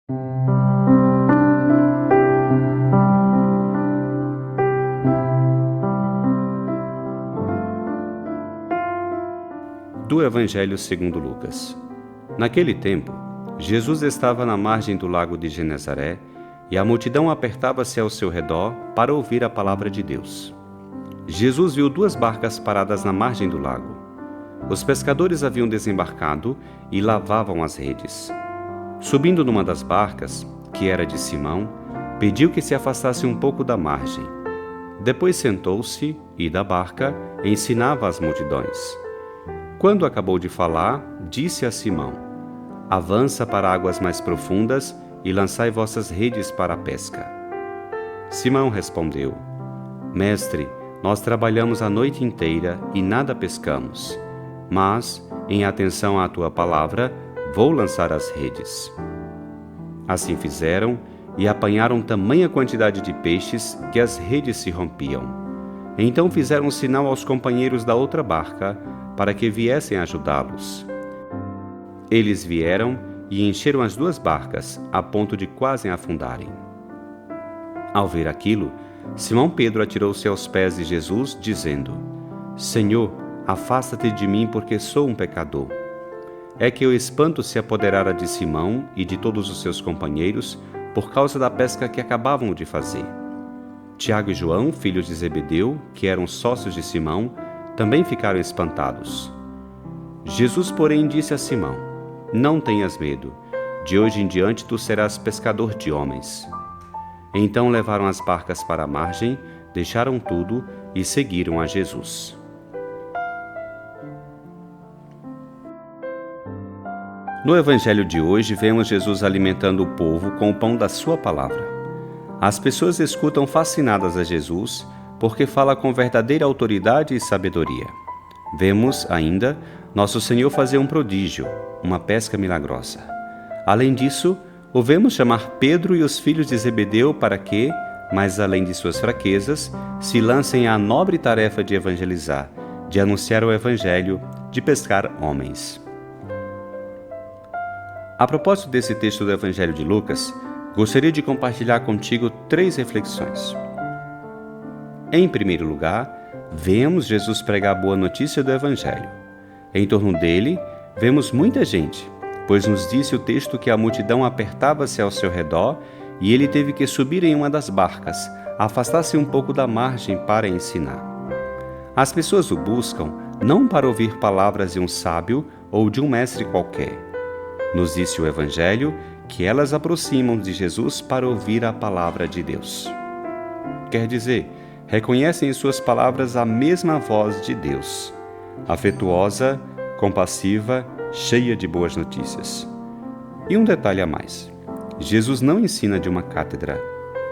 Do Evangelho segundo Lucas. Naquele tempo, Jesus estava na margem do lago de Genezaré e a multidão apertava-se ao seu redor para ouvir a palavra de Deus. Jesus viu 2 barcas paradas na margem do lago. Os pescadores haviam desembarcado e lavavam as redes. Subindo numa das barcas, que era de Simão, pediu que se afastasse um pouco da margem. Depois sentou-se e, da barca, ensinava as multidões. Quando acabou de falar, disse a Simão: "Avança para águas mais profundas e lançai vossas redes para a pesca." Simão respondeu: "Mestre, nós trabalhamos a noite inteira e nada pescamos, mas, em atenção à tua palavra, vou lançar as redes." Assim fizeram e apanharam tamanha quantidade de peixes que as redes se rompiam. Então fizeram um sinal aos companheiros da outra barca para que viessem ajudá-los. Eles vieram e encheram as 2 barcas, a ponto de quase afundarem. Ao ver aquilo, Simão Pedro atirou-se aos pés de Jesus, dizendo: "Senhor, afasta-te de mim, porque sou um pecador." É que o espanto se apoderara de Simão e de todos os seus companheiros por causa da pesca que acabavam de fazer. Tiago e João, filhos de Zebedeu, que eram sócios de Simão, também ficaram espantados. Jesus, porém, disse a Simão: "Não tenhas medo, de hoje em diante tu serás pescador de homens." Então levaram as barcas para a margem, deixaram tudo e seguiram a Jesus. No Evangelho de hoje, vemos Jesus alimentando o povo com o pão da sua palavra. As pessoas escutam fascinadas a Jesus, porque fala com verdadeira autoridade e sabedoria. Vemos, ainda, Nosso Senhor fazer um prodígio, uma pesca milagrosa. Além disso, o vemos chamar Pedro e os filhos de Zebedeu para que, mais além de suas fraquezas, se lancem à nobre tarefa de evangelizar, de anunciar o Evangelho, de pescar homens. A propósito desse texto do Evangelho de Lucas, gostaria de compartilhar contigo 3 reflexões. Em primeiro lugar, vemos Jesus pregar a boa notícia do Evangelho. Em torno dele, vemos muita gente, pois nos disse o texto que a multidão apertava-se ao seu redor e ele teve que subir em uma das barcas, afastar-se um pouco da margem para ensinar. As pessoas o buscam não para ouvir palavras de um sábio ou de um mestre qualquer. Nos disse o Evangelho que elas aproximam de Jesus para ouvir a palavra de Deus. Quer dizer, reconhecem em suas palavras a mesma voz de Deus, afetuosa, compassiva, cheia de boas notícias. E um detalhe a mais: Jesus não ensina de uma cátedra,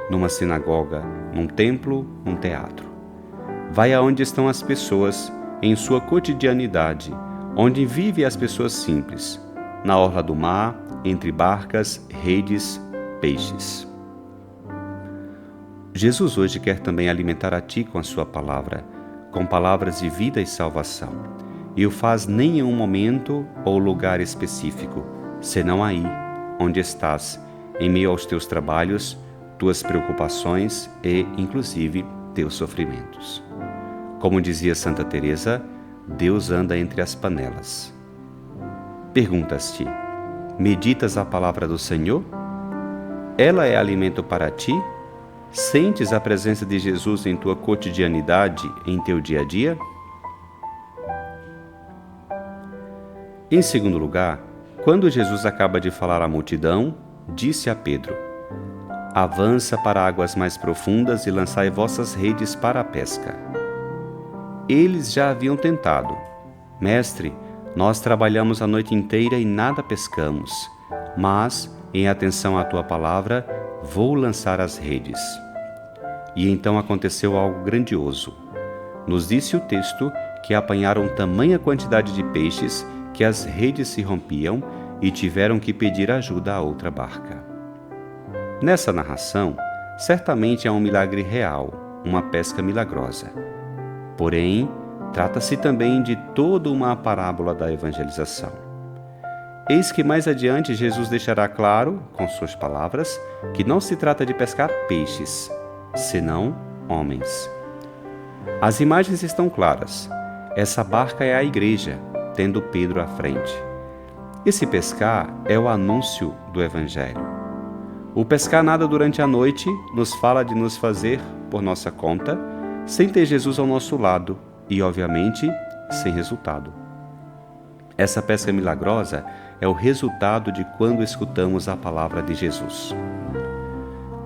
numa sinagoga, num templo, num teatro. Vai aonde estão as pessoas, em sua cotidianidade, onde vivem as pessoas simples, na orla do mar, entre barcas, redes, peixes. Jesus hoje quer também alimentar a ti com a sua palavra, com palavras de vida e salvação, e o faz nem em um momento ou lugar específico, senão aí, onde estás, em meio aos teus trabalhos, tuas preocupações e, inclusive, teus sofrimentos. Como dizia Santa Teresa, Deus anda entre as panelas. Perguntas-te: meditas a palavra do Senhor? Ela é alimento para ti? Sentes a presença de Jesus em tua cotidianidade, em teu dia a dia? Em segundo lugar, quando Jesus acaba de falar à multidão, disse a Pedro: "Avança para águas mais profundas e lançai vossas redes para a pesca." Eles já haviam tentado: "Mestre, nós trabalhamos a noite inteira e nada pescamos, mas, em atenção à tua palavra, vou lançar as redes." E então aconteceu algo grandioso. Nos disse o texto que apanharam tamanha quantidade de peixes que as redes se rompiam e tiveram que pedir ajuda a outra barca. Nessa narração, certamente há um milagre real, uma pesca milagrosa. Porém, trata-se também de toda uma parábola da evangelização. eis que mais adiante Jesus deixará claro, com suas palavras, que não se trata de pescar peixes, senão homens. As imagens estão claras. Essa barca é a igreja, tendo Pedro à frente. Esse pescar é o anúncio do Evangelho. O pescar nada durante a noite nos fala de nos fazer por nossa conta, sem ter Jesus ao nosso lado e, obviamente, sem resultado. Essa pesca milagrosa é o resultado de quando escutamos a palavra de Jesus.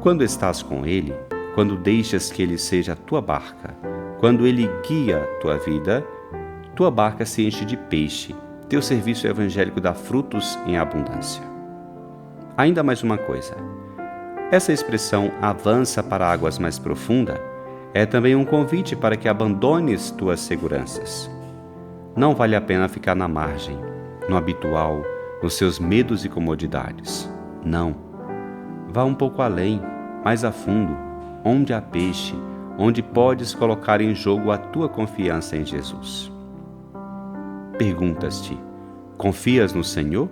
Quando estás com Ele, quando deixas que Ele seja a tua barca, quando Ele guia a tua vida, tua barca se enche de peixe, teu serviço evangélico dá frutos em abundância. Ainda mais uma coisa. Essa expressão avança para águas mais profundas é também um convite para que abandones tuas seguranças. Não vale a pena ficar na margem, no habitual, nos seus medos e comodidades. Não. Vá um pouco além, mais a fundo, onde há peixe, onde podes colocar em jogo a tua confiança em Jesus. Perguntas-te: confias no Senhor?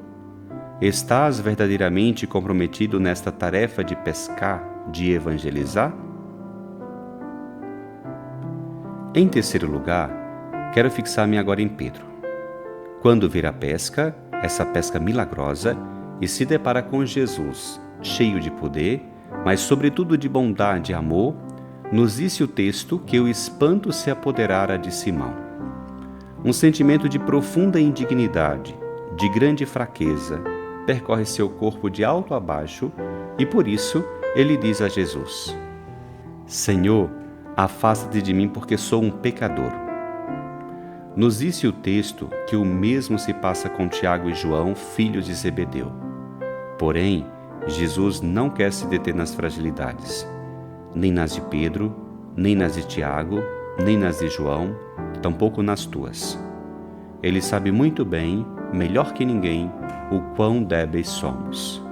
Estás verdadeiramente comprometido nesta tarefa de pescar, de evangelizar? Em terceiro lugar, quero fixar-me agora em Pedro. Quando vir a pesca, essa pesca milagrosa, e se depara com Jesus, cheio de poder, mas sobretudo de bondade e amor, nos disse o texto que o espanto se apoderara de Simão. Um sentimento de profunda indignidade, de grande fraqueza, percorre seu corpo de alto a baixo e por isso ele diz a Jesus: Senhor, afasta-te de mim porque sou um pecador. Nos disse o texto que o mesmo se passa com Tiago e João, filhos de Zebedeu. Porém, Jesus não quer se deter nas fragilidades, nem nas de Pedro, nem nas de Tiago, nem nas de João, tampouco nas tuas. Ele sabe muito bem, melhor que ninguém, o quão débeis somos.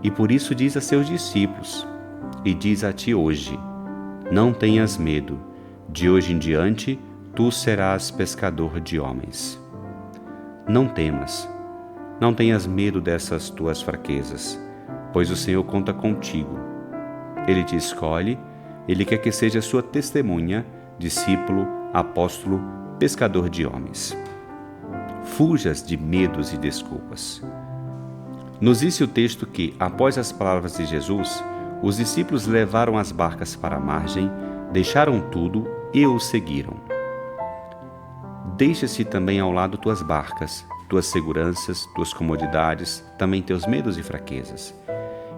E por isso diz a seus discípulos, e diz a ti hoje: não tenhas medo, de hoje em diante tu serás pescador de homens. Não temas, não tenhas medo dessas tuas fraquezas, pois o Senhor conta contigo. Ele te escolhe, Ele quer que seja sua testemunha, discípulo, apóstolo, pescador de homens. Fujas de medos e desculpas. Nos disse o texto que, após as palavras de Jesus, os discípulos levaram as barcas para a margem, deixaram tudo e o seguiram. Deixa-se também ao lado tuas barcas, tuas seguranças, tuas comodidades, também teus medos e fraquezas,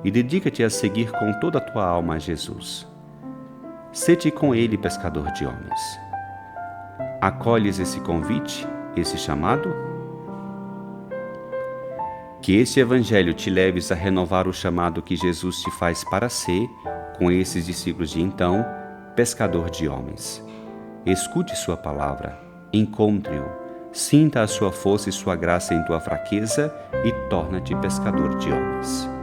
e dedica-te a seguir com toda a tua alma a Jesus. Sê-te com Ele pescador de homens. Acolhes esse convite, esse chamado? Que esse Evangelho te leves a renovar o chamado que Jesus te faz para ser, com esses discípulos de então, pescador de homens. Escute sua palavra, encontre-o, sinta a sua força e sua graça em tua fraqueza e torna-te pescador de homens.